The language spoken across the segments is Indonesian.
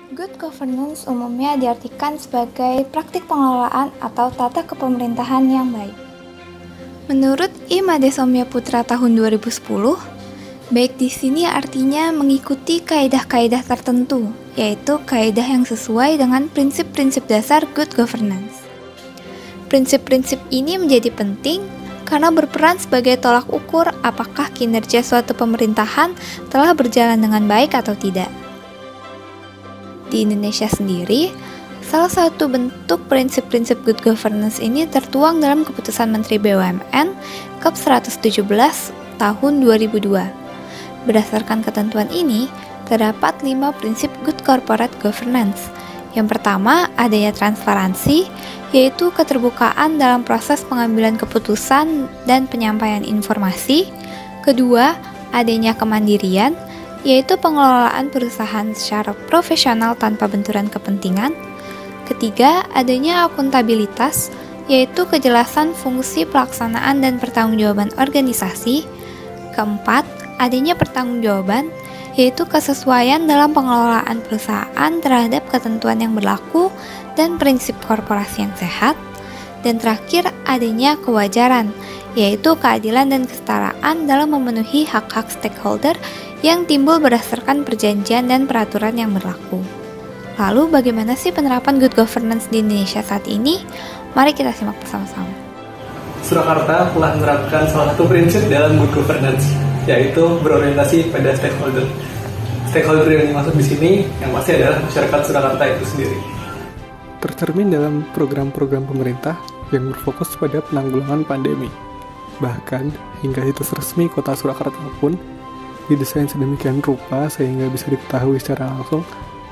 Good governance umumnya diartikan sebagai praktik pengelolaan atau tata kepemerintahan yang baik. Menurut I. Madesomya Putra tahun 2010, baik di sini artinya mengikuti kaidah-kaidah tertentu, yaitu kaidah yang sesuai dengan prinsip-prinsip dasar good governance. Prinsip-prinsip ini menjadi penting karena berperan sebagai tolak ukur apakah kinerja suatu pemerintahan telah berjalan dengan baik atau tidak. Di Indonesia sendiri, salah satu bentuk prinsip-prinsip good governance ini tertuang dalam Keputusan Menteri BUMN Kep 117 tahun 2002. Berdasarkan ketentuan ini, terdapat 5 prinsip good corporate governance. Yang pertama, adanya transparansi, yaitu keterbukaan dalam proses pengambilan keputusan dan penyampaian informasi. Kedua, adanya kemandirian, yaitu pengelolaan perusahaan secara profesional tanpa benturan kepentingan. Ketiga, adanya akuntabilitas, yaitu kejelasan fungsi pelaksanaan dan pertanggungjawaban organisasi. Keempat, adanya pertanggungjawaban, yaitu kesesuaian dalam pengelolaan perusahaan terhadap ketentuan yang berlaku dan prinsip korporasi yang sehat. Dan terakhir, adanya kewajaran, yaitu keadilan dan kesetaraan dalam memenuhi hak-hak stakeholder yang timbul berdasarkan perjanjian dan peraturan yang berlaku. Lalu bagaimana sih penerapan good governance di Indonesia saat ini? Mari kita simak bersama-sama. Surakarta telah menerapkan salah satu prinsip dalam good governance, yaitu berorientasi pada stakeholder. Stakeholder yang dimaksud di sini yang pasti adalah masyarakat Surakarta itu sendiri. Tercermin dalam program-program pemerintah yang berfokus pada penanggulangan pandemi. Bahkan hingga situs resmi Kota Surakarta pun didesain sedemikian rupa sehingga bisa diketahui secara langsung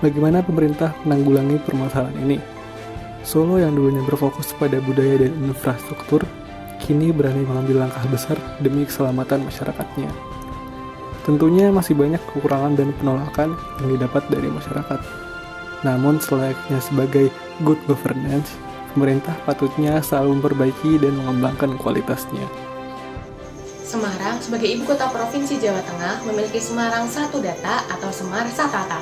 bagaimana pemerintah menanggulangi permasalahan ini. Solo yang dulunya berfokus pada budaya dan infrastruktur, kini berani mengambil langkah besar demi keselamatan masyarakatnya. Tentunya masih banyak kekurangan dan penolakan yang didapat dari masyarakat. Namun selayaknya sebagai good governance, pemerintah patutnya selalu memperbaiki dan mengembangkan kualitasnya. Semarang sebagai ibu kota Provinsi Jawa Tengah memiliki Semarang Satu Data atau Semar Satata.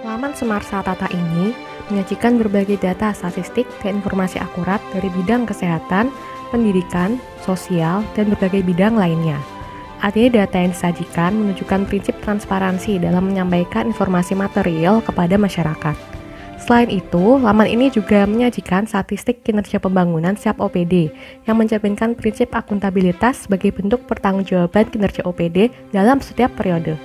Laman Semar Satata ini menyajikan berbagai data statistik dan informasi akurat dari bidang kesehatan, pendidikan, sosial, dan berbagai bidang lainnya. Artinya data yang disajikan menunjukkan prinsip transparansi dalam menyampaikan informasi material kepada masyarakat. Selain itu, laman ini juga menyajikan statistik kinerja pembangunan setiap OPD yang mencerminkan prinsip akuntabilitas sebagai bentuk pertanggungjawaban kinerja OPD dalam setiap periode.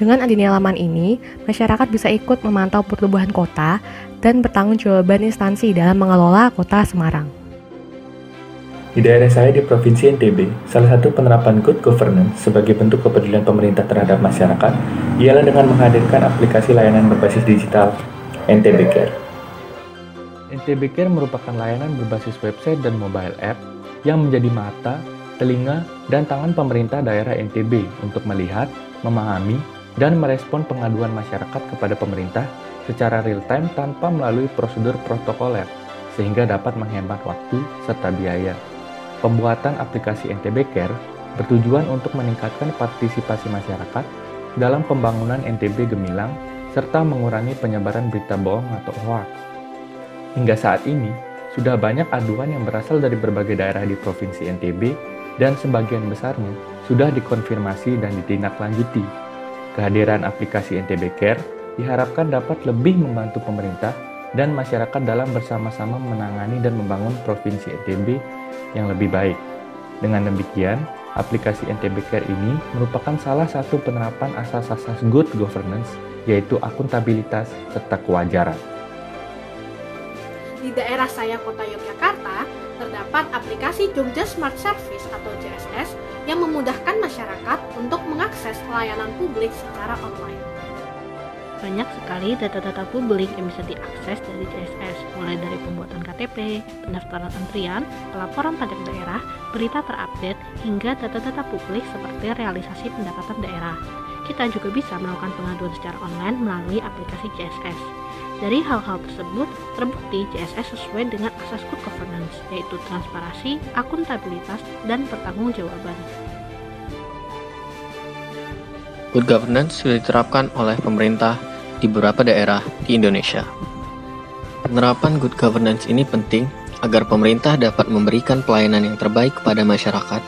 Dengan adanya laman ini, masyarakat bisa ikut memantau pertumbuhan kota dan bertanggungjawaban instansi dalam mengelola kota Semarang. Di daerah saya di Provinsi NTB, salah satu penerapan good governance sebagai bentuk kepedulian pemerintah terhadap masyarakat ialah dengan menghadirkan aplikasi layanan berbasis digital NTB Care. NTB Care merupakan layanan berbasis website dan mobile app yang menjadi mata, telinga, dan tangan pemerintah daerah NTB untuk melihat, memahami, dan merespon pengaduan masyarakat kepada pemerintah secara real-time tanpa melalui prosedur protokoler, sehingga dapat menghemat waktu serta biaya. Pembuatan aplikasi NTB Care bertujuan untuk meningkatkan partisipasi masyarakat dalam pembangunan NTB Gemilang serta mengurangi penyebaran berita bohong atau hoax. Hingga saat ini, sudah banyak aduan yang berasal dari berbagai daerah di Provinsi NTB dan sebagian besarnya sudah dikonfirmasi dan ditindaklanjuti. Kehadiran aplikasi NTB Care diharapkan dapat lebih membantu pemerintah dan masyarakat dalam bersama-sama menangani dan membangun Provinsi NTB yang lebih baik. Dengan demikian, aplikasi NTB Care ini merupakan salah satu penerapan asas-asas good governance, yaitu akuntabilitas serta kewajaran. Di daerah saya, Kota Yogyakarta, terdapat aplikasi Jogja Smart Service atau JSS yang memudahkan masyarakat untuk mengakses pelayanan publik secara online. Banyak sekali data-data publik yang bisa diakses dari JSS, mulai dari pembuatan KTP, pendaftaran antrian, pelaporan pajak daerah, berita terupdate, hingga data-data publik seperti realisasi pendapatan daerah. Kita juga bisa melakukan pengaduan secara online melalui aplikasi JSS. Dari hal-hal tersebut, terbukti JSS sesuai dengan asas good governance, yaitu transparansi, akuntabilitas, dan pertanggungjawaban. Good governance sudah diterapkan oleh pemerintah di beberapa daerah di Indonesia. Penerapan good governance ini penting agar pemerintah dapat memberikan pelayanan yang terbaik kepada masyarakat,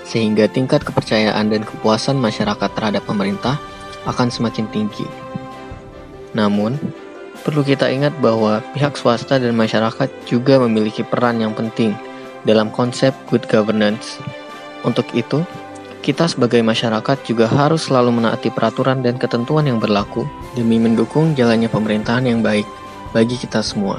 sehingga tingkat kepercayaan dan kepuasan masyarakat terhadap pemerintah akan semakin tinggi. Namun, perlu kita ingat bahwa pihak swasta dan masyarakat juga memiliki peran yang penting dalam konsep good governance. Untuk itu, kita sebagai masyarakat juga harus selalu menaati peraturan dan ketentuan yang berlaku demi mendukung jalannya pemerintahan yang baik bagi kita semua.